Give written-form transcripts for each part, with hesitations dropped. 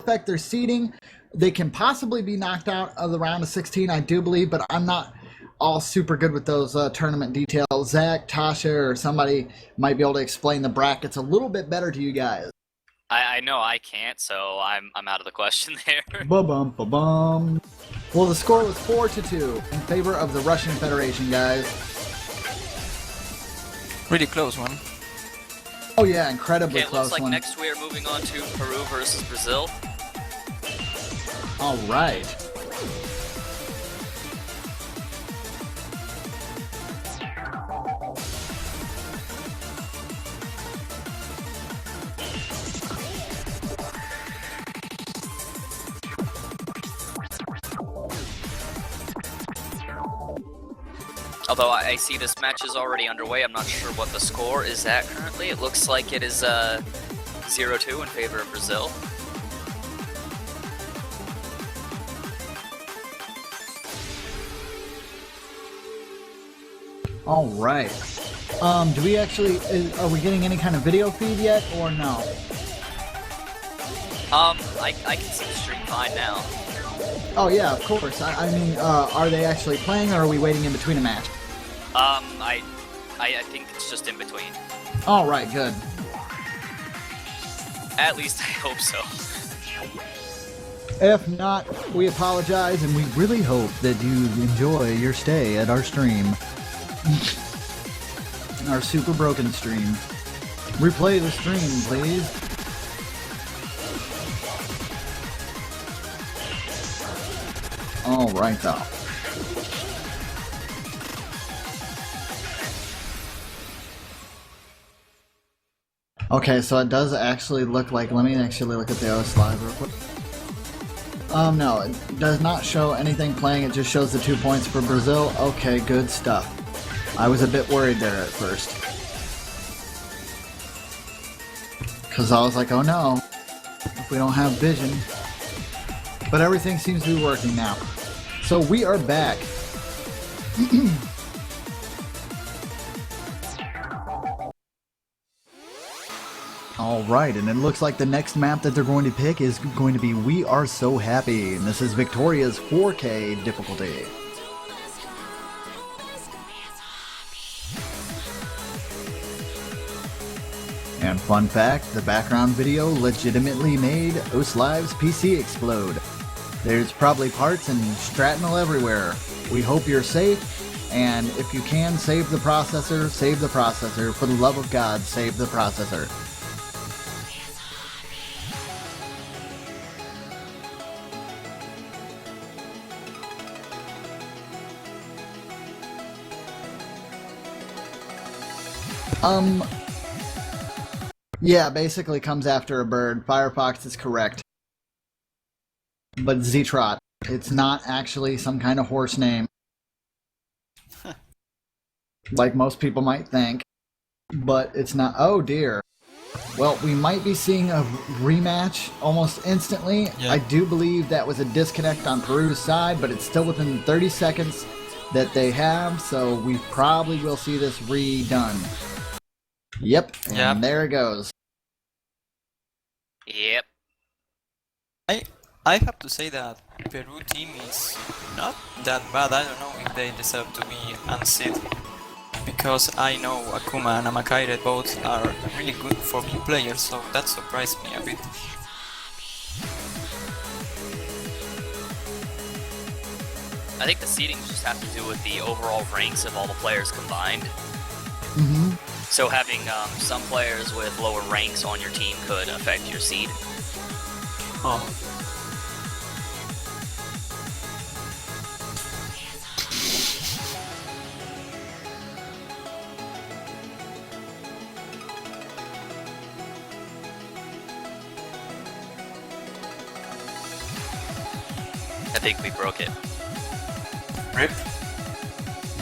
affect their seeding. They can possibly be knocked out of the round of 16, I do believe, but I'm not all super good with those tournament details. Zach, Tasha, or somebody might be able to explain the brackets a little bit better to you guys. I know I can't, so I'm out of the question there. Ba-bum, ba-bum. Well, the score was 4-2 in favor of the Russian Federation, guys. Really close one. Oh yeah, incredibly Okay, it close looks like one. next we are moving on to Peru versus Brazil. All right. Although I see this match is already underway, I'm not sure what the score is at currently. It looks like it is 0-2 in favor of Brazil. All right. Do we actually, are we getting any kind of video feed yet, or no? I can see the stream fine now. Oh yeah, of course. I mean, are they actually playing, or are we waiting in between a match? I think it's just in between. All right, good. At least I hope so. If not, we apologize, and we really hope that you enjoy your stay at our stream. Our super broken stream. Replay the stream, please. All right, though. Okay, so it does actually look like, let me actually look at the OS Live real quick. No, it does not show anything playing, it just shows the 2 points for Brazil. Okay, good stuff. I was a bit worried there at first. Because I was like, oh no, if we don't have vision. But everything seems to be working now. So we are back. Alright, and it looks like the next map that they're going to pick is going to be We Are So Happy, and this is Victoria's 4K difficulty. And fun fact, the background video legitimately made Osliv's PC explode. There's probably parts and shrapnel everywhere. We hope you're safe, and if you can, save the processor, save the processor. For the love of God, save the processor. Yeah, basically comes after a bird. Firefox is correct. But Z-Trot. It's not actually some kind of horse name. Like most people might think. But it's not. Oh dear. Well, we might be seeing a rematch almost instantly. Yeah. I do believe that was a disconnect on Peru's side, but it's still within 30 seconds that they have, so we probably will see this redone. Yep, and there it goes. Yep. I have to say that Peru team is not that bad. I don't know if they deserve to be unseated, because I know Akuma and Amakaire both are really good 4Q players, so that surprised me a bit. I think the seedings just have to do with the overall ranks of all the players combined. Mm-hmm. So having some players with lower ranks on your team could affect your seed. Oh. I think we broke it. Rip.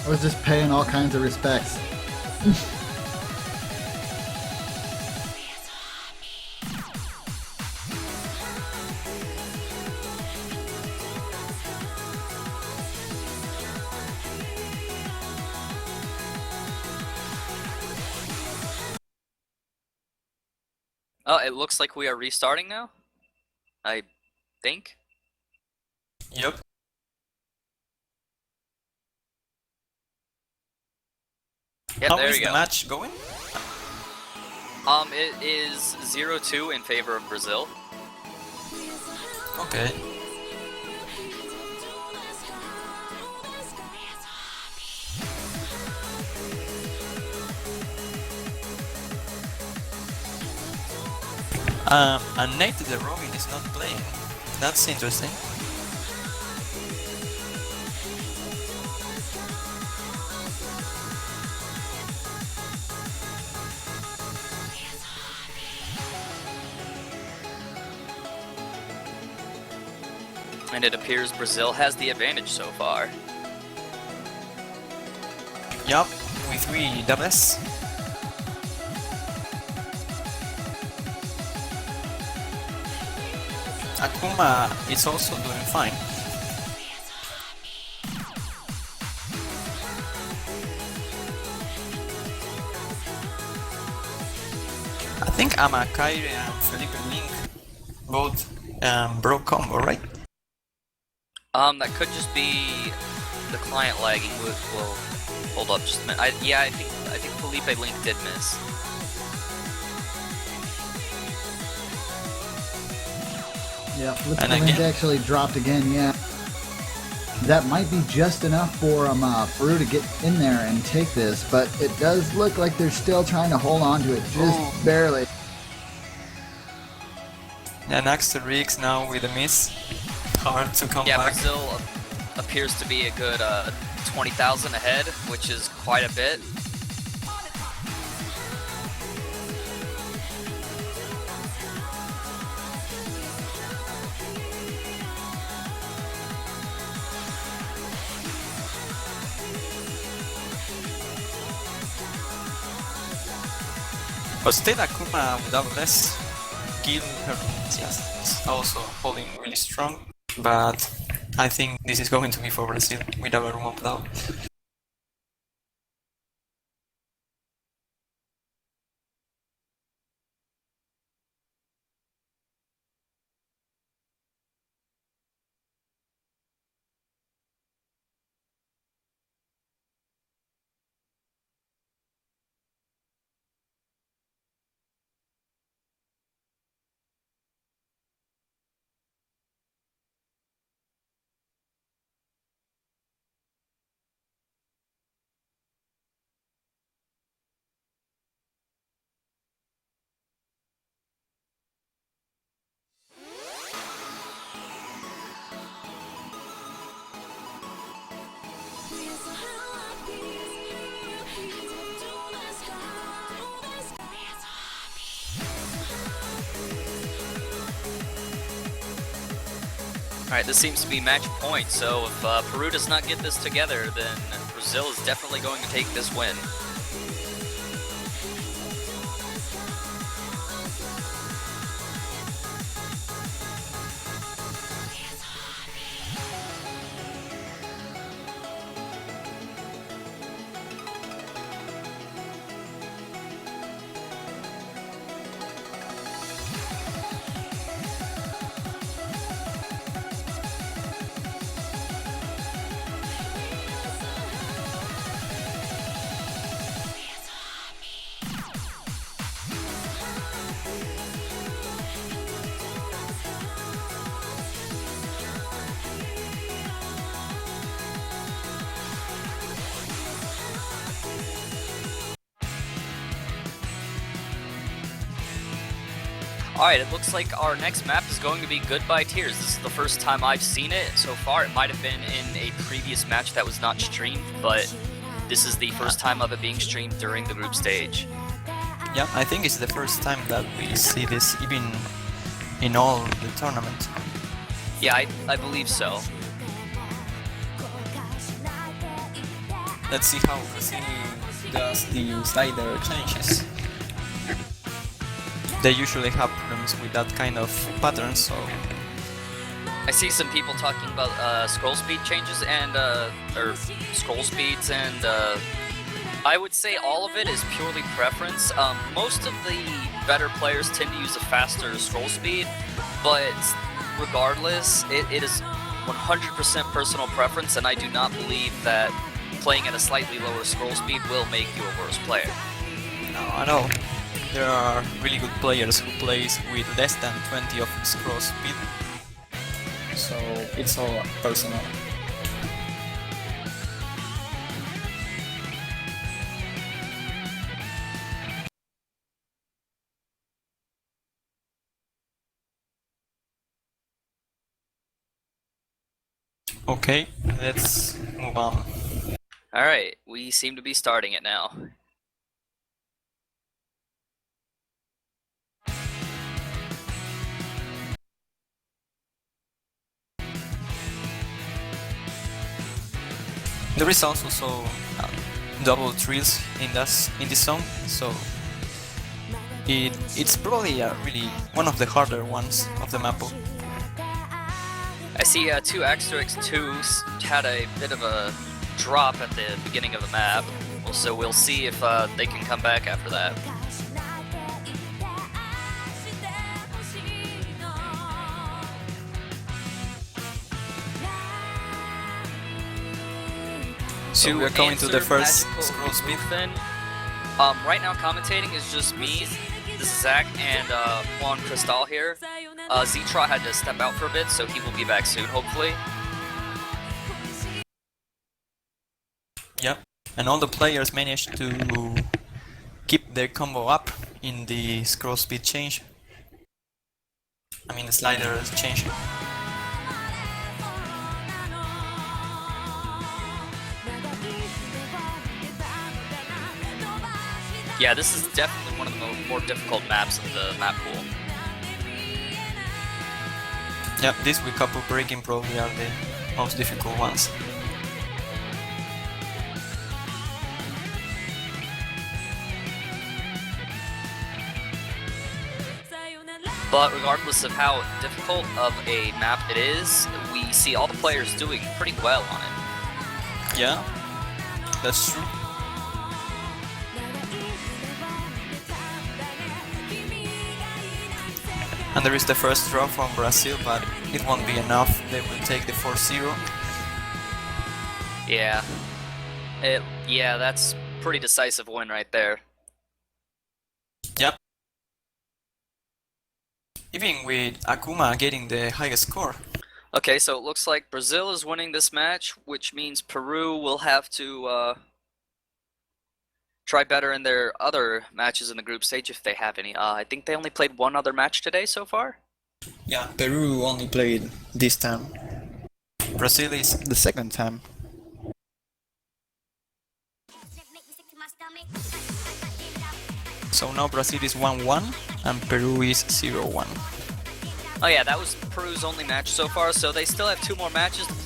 I was just paying all kinds of respects. Oh, it looks like we are restarting now? I think. Yep. Yeah, How there is you the go. match going? It is 0-2 in favor of Brazil. Okay. And Nate the Robin is not playing. That's interesting. And it appears Brazil has the advantage so far. Yup, with 3 doubles. Akuma is also doing fine. I think Amakaire and Felipe Link both broke combo, right? That could just be the client lagging. We'll hold up just a minute. I think Felipe Link did miss. Yeah, Felipe And Link again? actually dropped again, yeah. That might be just enough for Peru to get in there and take this, but it does look like they're still trying to hold on to it just Ooh. barely. And Asterix now with a miss. Hard to come Yeah, back. Brazil appears to be a good 20,000 ahead, which is quite a bit. But still Akuma without less kill her just also holding really strong. But I think this is going to be for Brazil without a room of doubt. Alright, this seems to be match point, so if Peru does not get this together, then Brazil is definitely going to take this win. Alright, it looks like our next map is going to be Goodbye Tears. This is the first time I've seen it so far. It might have been in a previous match that was not streamed, but this is the first time of it being streamed during the group stage. Yeah, I think it's the first time that we see this even in all the tournament. Yeah, I believe so. Let's see how Brazil does the slider changes. They usually have problems with that kind of pattern, so I see some people talking about scroll speed changes and or scroll speeds, and I would say all of it is purely preference. Most of the better players tend to use a faster scroll speed, but regardless, it is 100% personal preference, and I do not believe that playing at a slightly lower scroll speed will make you a worse player. No, I know. There are really good players who plays with less than 20 of scroll speed. So it's all personal. Okay, let's move on. Alright, we seem to be starting it now. There is also double trills in this song, so it's probably really one of the harder ones of the map. I see 2 X2X2s had a bit of a drop at the beginning of the map, so we'll see if they can come back after that. So we're going to the answer first magical scroll speed. then. Right now commentating is just me, this is Zach, and Juan Cristal here. Ztra had to step out for a bit, so he will be back soon, hopefully. Yep, and all the players managed to keep their combo up in the scroll speed change. I mean the slider change. Yeah, this is definitely one of the more difficult maps of the map pool. Yep, this with couple breaking probably are the most difficult ones. But regardless of how difficult of a map it is, we see all the players doing pretty well on it. Yeah, that's true. And there is the first draw from Brazil, but it won't be enough. They will take the 4-0. Yeah. Yeah, that's pretty decisive win right there. Yep. Even with Akuma getting the highest score. Okay, so it looks like Brazil is winning this match, which means Peru will have to try better in their other matches in the group stage if they have any. I think they only played one other match today so far. Yeah, Peru only played this time. Brazil is the second time. So now Brazil is 1-1 and Peru is 0-1. Oh yeah, that was Peru's only match so far, so they still have 2 more matches to play.